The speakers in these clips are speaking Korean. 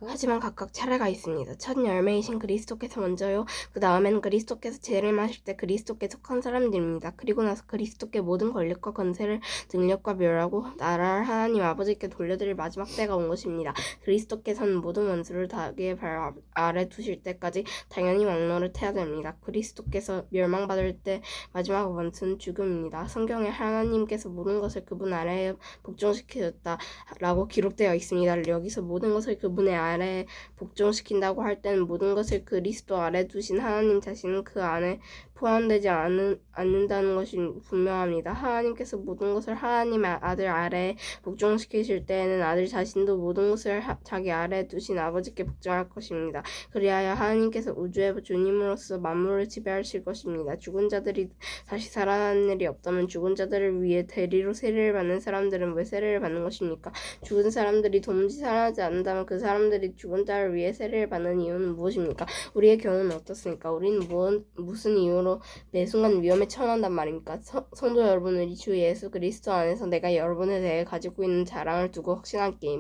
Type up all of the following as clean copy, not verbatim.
하지만 각각 차례가 있습니다. 첫 열매이신 그리스도께서 먼저요. 그 다음엔 그리스도께서 재림하실 때 그리스도께 속한 사람들입니다. 그리고 나서 그리스도께 모든 권력과 권세를 능력과 멸하고 나라를 하나님 아버지께 돌려드릴 마지막 때가 온 것입니다. 그리스도께서는 모든 원수를 자기의 발 아래 두실 때까지 당연히 왕노릇해야 됩니다. 그리스도께서 멸망받을 때 마지막 원수는 죽음입니다. 성경에 하나님께서 모든 것을 그분 아래에 복종시키셨다라고 기록되어 있습니다. 여기서 모든 것을 그분의 아래 복종시킨다고 할 때는 모든 것을 그리스도 아래 두신 하나님 자신은 그 안에 포함되지 않는다는 것이 분명합니다. 하나님께서 모든 것을 하나님의 아들 아래에 복종시키실 때에는 아들 자신도 모든 것을 자기 아래에 두신 아버지께 복종할 것입니다. 그리하여 하나님께서 우주의 주님으로서 만물을 지배하실 것입니다. 죽은 자들이 다시 살아나는 일이 없다면 죽은 자들을 위해 대리로 세례를 받는 사람들은 왜 세례를 받는 것입니까? 죽은 사람들이 도무지 살아나지 않는다면 그 사람들이 죽은 자를 위해 세례를 받는 이유는 무엇입니까? 우리의 경우는 어떻습니까? 우리는 무슨 이유로 매 순간 위험에 처한단 말입니까? 성도 여러분, 우리 주 예수 그리스도 안에서 내가 여러분에 대해 가지고 있는 자랑을 두고 확신하게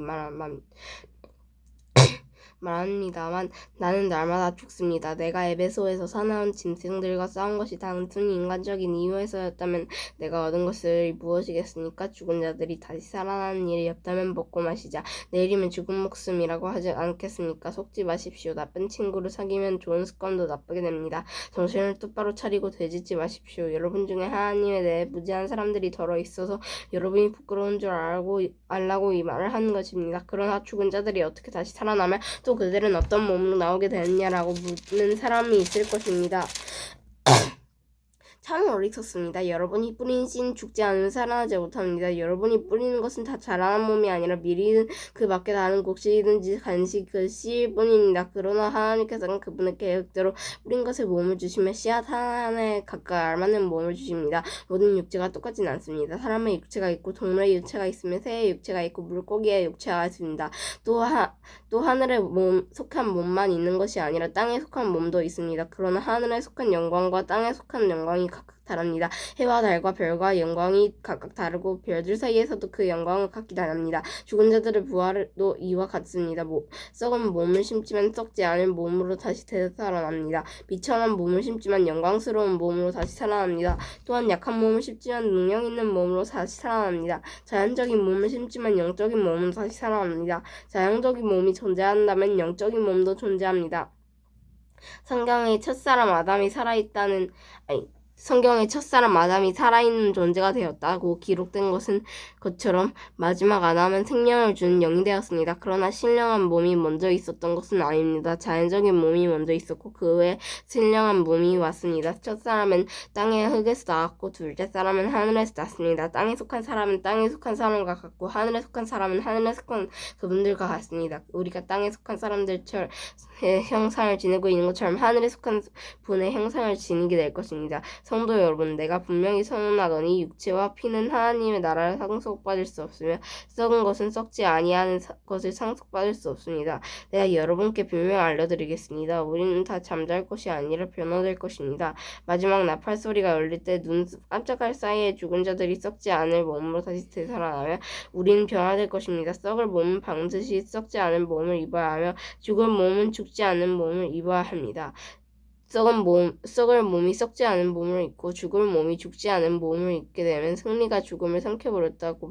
말합니다만 나는 날마다 죽습니다. 내가 에베소에서 사나운 짐승들과 싸운 것이 단순히 인간적인 이유에서였다면 내가 얻은 것을 무엇이겠습니까? 죽은 자들이 다시 살아나는 일이 없다면 먹고 마시자. 내일이면 죽은 목숨이라고 하지 않겠습니까? 속지 마십시오. 나쁜 친구를 사귀면 좋은 습관도 나쁘게 됩니다. 정신을 똑바로 차리고 되짚지 마십시오. 여러분 중에 하나님에 대해 무지한 사람들이 덜어 있어서 여러분이 부끄러운 줄 알라고 이 말을 하는 것입니다. 그러나 죽은 자들이 어떻게 다시 살아나면 또 그들은 어떤 몸으로 나오게 되느냐라고 묻는 사람이 있을 것입니다. 참 어리석습니다. 여러분이 뿌린 씨 죽지 않으면 살아나지 못합니다. 여러분이 뿌리는 것은 다 자라난 몸이 아니라 밀이든 그 밖에 다른 곡식이든지 간식 그 씨일 뿐입니다. 그러나 하나님께서는 그분의 계획대로 뿌린 것에 몸을 주시며 씨앗 하나에 각각 알맞는 몸을 주십니다. 모든 육체가 똑같진 않습니다. 사람의 육체가 있고 동물의 육체가 있으며 새의 육체가 있고 물고기의 육체가 있습니다. 또 하늘에 속한 몸만 있는 것이 아니라 땅에 속한 몸도 있습니다. 그러나 하늘에 속한 영광과 땅에 속한 영광이 각각 다릅니다. 해와 달과 별과 영광이 각각 다르고 별들 사이에서도 그 영광은 각기 다릅니다. 죽은 자들의 부활도 이와 같습니다. 썩은 몸을 심지만 썩지 않은 몸으로 다시 되살아납니다. 비천한 몸을 심지만 영광스러운 몸으로 다시 살아납니다. 또한 약한 몸을 심지만 능력 있는 몸으로 다시 살아납니다. 자연적인 몸을 심지만 영적인 몸으로 다시 살아납니다. 자연적인 몸이 존재한다면 영적인 몸도 존재합니다. 성경의 첫사람 아담이 살아있는 존재가 되었다고 기록된 것처럼 마지막 아담은 생명을 주는 영이 되었습니다. 그러나 신령한 몸이 먼저 있었던 것은 아닙니다. 자연적인 몸이 먼저 있었고 그 후에 신령한 몸이 왔습니다. 첫사람은 땅의 흙에서 나왔고 둘째 사람은 하늘에서 났습니다. 땅에 속한 사람은 땅에 속한 사람과 같고 하늘에 속한 사람은 하늘에 속한 그분들과 같습니다. 우리가 땅에 속한 사람들처럼 형상을 지니고 있는 것처럼 하늘에 속한 분의 형상을 지니게 될 것입니다. 성도 여러분, 내가 분명히 선언하더니 육체와 피는 하나님의 나라를 상속받을 수 없으며 썩은 것은 썩지 아니하는 것을 상속받을 수 없습니다. 내가 여러분께 분명히 알려드리겠습니다. 우리는 다 잠잘 것이 아니라 변화될 것입니다. 마지막 나팔 소리가 울릴 때 눈 깜짝할 사이에 죽은 자들이 썩지 않을 몸으로 다시 되살아나며 우리는 변화될 것입니다. 썩을 몸은 반드시 썩지 않은 몸을 입어야 하며 죽을 몸은 죽지 않은 몸을 입어야 합니다. 썩을 몸이 썩지 않은 몸을 입고 죽을 몸이 죽지 않은 몸을 입게 되면 승리가 죽음을 삼켜버렸다고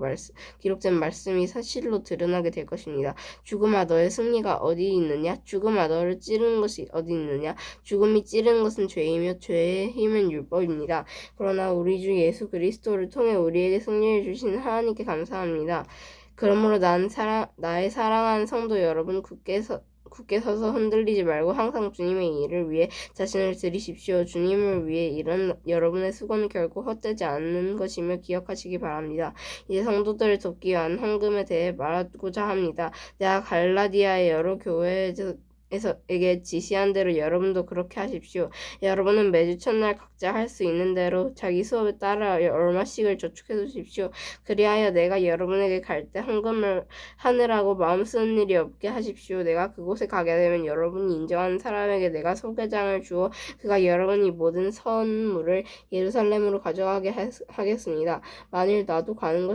기록된 말씀이 사실로 드러나게 될 것입니다. 죽음아 너의 승리가 어디 있느냐? 죽음아 너를 찌르는 것이 어디 있느냐? 죽음이 찌르는 것은 죄이며 죄의 힘은 율법입니다. 그러나 우리 주 예수 그리스도를 통해 우리에게 승리를 주신 하나님께 감사합니다. 그러므로 나의 사랑하는 성도 여러분 굳게 서서 흔들리지 말고 항상 주님의 일을 위해 자신을 들이십시오. 주님을 위해 이런 여러분의 수고는 결코 헛되지 않는 것이며 기억하시기 바랍니다. 이제 성도들을 돕기 위한 헌금에 대해 말하고자 합니다. 내가 갈라디아의 여러 교회에서 에게 지시한 대로 여러분도 그렇게 하십시오. 여러분은 매주 첫날 각자 할 수 있는 대로 자기 수업에 따라 얼마씩을 저축해 두십시오. 그리하여 내가 여러분에게 갈 때 헌금을 하느라고 마음 쓰는 일이 없게 하십시오. 내가 그곳에 가게 되면 여러분이 인정하는 사람에게 내가 소개장을 주어 그가 여러분이 모든 선물을 예루살렘으로 가져가게 하겠습니다. 만일 나도 가는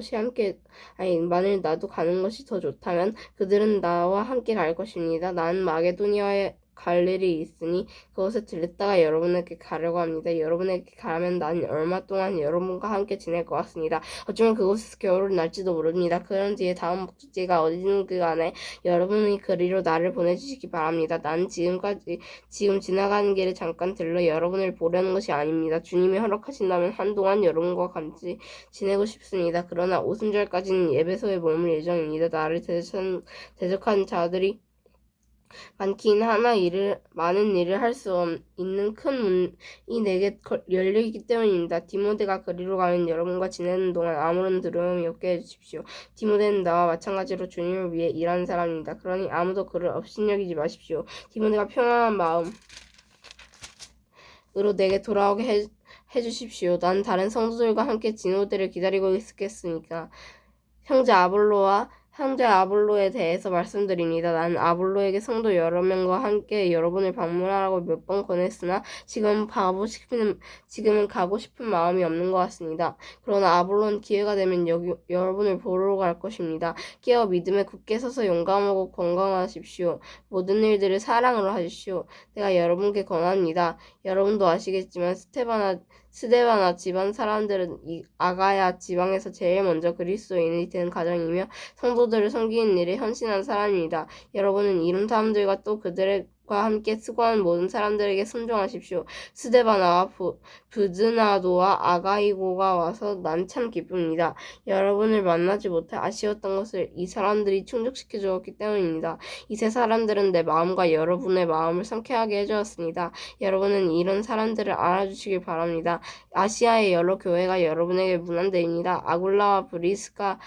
것이 더 좋다면 그들은 나와 함께 갈 것입니다. 나는 마게도니아에 갈 일이 있으니 그곳에 들렸다가 여러분에게 가려고 합니다. 여러분에게 가면 나는 얼마 동안 여러분과 함께 지낼 것 같습니다. 어쩌면 그곳에서 겨울을 날지도 모릅니다. 그런 뒤에 다음 목적지가 어디든 간에 여러분이 그리로 나를 보내주시기 바랍니다. 나는 지금 지나가는 길에 잠깐 들러 여러분을 보려는 것이 아닙니다. 주님이 허락하신다면 한동안 여러분과 같이 지내고 싶습니다. 그러나 오순절까지는 예배소에 머물 예정입니다. 나를 대적한 자들이 많긴 하나 많은 일을 할 수 있는 큰 문이 내게 열려있기 때문입니다. 디모데가 그리로 가면 여러분과 지내는 동안 아무런 두려움이 없게 해주십시오. 디모데는 나와 마찬가지로 주님을 위해 일하는 사람입니다. 그러니 아무도 그를 업신여기지 마십시오. 디모데가 평안한 마음으로 내게 돌아오게 해주십시오. 난 다른 성도들과 함께 디모데를 기다리고 있겠으니까. 형제 아볼로에 대해서 말씀드립니다. 나는 아볼로에게 성도 여러 명과 함께 여러분을 방문하라고 몇 번 권했으나 지금은 가고 싶은 마음이 없는 것 같습니다. 그러나 아볼로는 기회가 되면 여러분을 보러 갈 것입니다. 깨어 믿음에 굳게 서서 용감하고 건강하십시오. 모든 일들을 사랑으로 하십시오. 내가 여러분께 권합니다. 여러분도 아시겠지만 스데바나 집안 사람들은 이 아가야 지방에서 제일 먼저 그리스도인이 된 가정이며 성도들을 섬기는 일에 헌신한 사람입니다. 여러분은 이런 사람들과 또 그들과 함께 수고하는 모든 사람들에게 순종하십시오. 스데바나와 부즈나도와 아가이고가 와서 난 참 기쁩니다. 여러분을 만나지 못해 아쉬웠던 것을 이 사람들이 충족시켜 주었기 때문입니다. 이 세 사람들은 내 마음과 여러분의 마음을 상쾌하게 해주었습니다. 여러분은 이런 사람들을 알아주시길 바랍니다. 아시아의 여러 교회가 여러분에게 문안드립니다. 아굴라와 브리스가와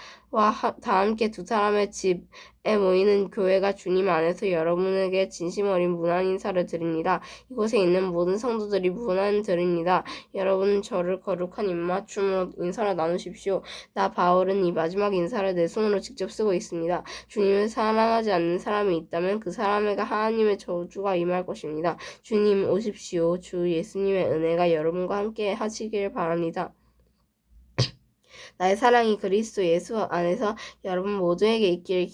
다 함께 두 사람의 집에 모이는 교회가 주님 안에서 여러분에게 진심 어린 문안 인사를 드립니다. 이곳에 있는 모든 성도들이 문안 드립니다. 여러분은 저를 거룩한 입맞춤으로 인사를 나누십시오. 나 바울은 이 마지막 인사를 내 손으로 직접 쓰고 있습니다. 주님을 사랑하지 않는 사람이 있다면 그 사람에게 하나님의 저주가 임할 것입니다. 주님 오십시오. 주 예수님의 은혜가 여러분과 함께 하시길 바랍니다. 나의 사랑이 그리스도 예수 안에서 여러분 모두에게 있기를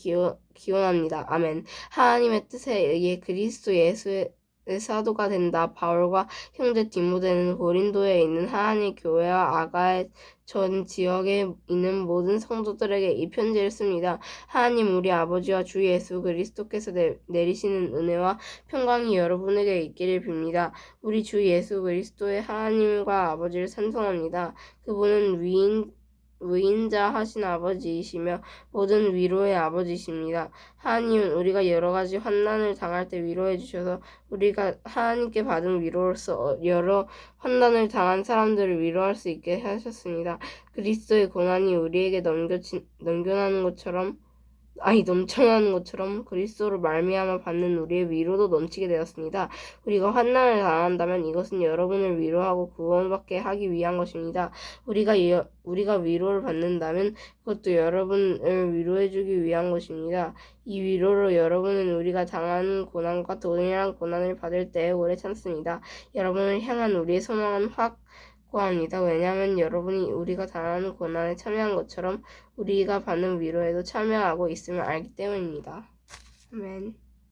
기원합니다. 아멘. 하나님의 뜻에 의해 그리스도 예수의 사도가 된다. 바울과 형제 디모데는 고린도에 있는 하나님의 교회와 아가의 전 지역에 있는 모든 성도들에게 이 편지를 씁니다. 하나님 우리 아버지와 주 예수 그리스도께서 내리시는 은혜와 평강이 여러분에게 있기를 빕니다. 우리 주 예수 그리스도의 하나님과 아버지를 찬송합니다. 그분은 위인자 하신 아버지이시며 모든 위로의 아버지이십니다. 하나님은 우리가 여러 가지 환난을 당할 때 위로해 주셔서 우리가 하나님께 받은 위로로서 여러 환난을 당한 사람들을 위로할 수 있게 하셨습니다. 그리스도의 고난이 우리에게 넘쳐나는 것처럼 그리스도로 말미암아 받는 우리의 위로도 넘치게 되었습니다. 우리가 환난을 당한다면 이것은 여러분을 위로하고 구원받게 하기 위한 것입니다. 우리가 위로를 받는다면 그것도 여러분을 위로해주기 위한 것입니다. 이 위로로 여러분은 우리가 당하는 고난과 동일한 고난을 받을 때에 오래 참습니다. 여러분을 향한 우리의 소망은 확고합니다. 왜냐하면 여러분이 우리가 당하는 고난에 참여한 것처럼 우리가 받는 위로에도 참여하고 있음을 알기 때문입니다. 아멘.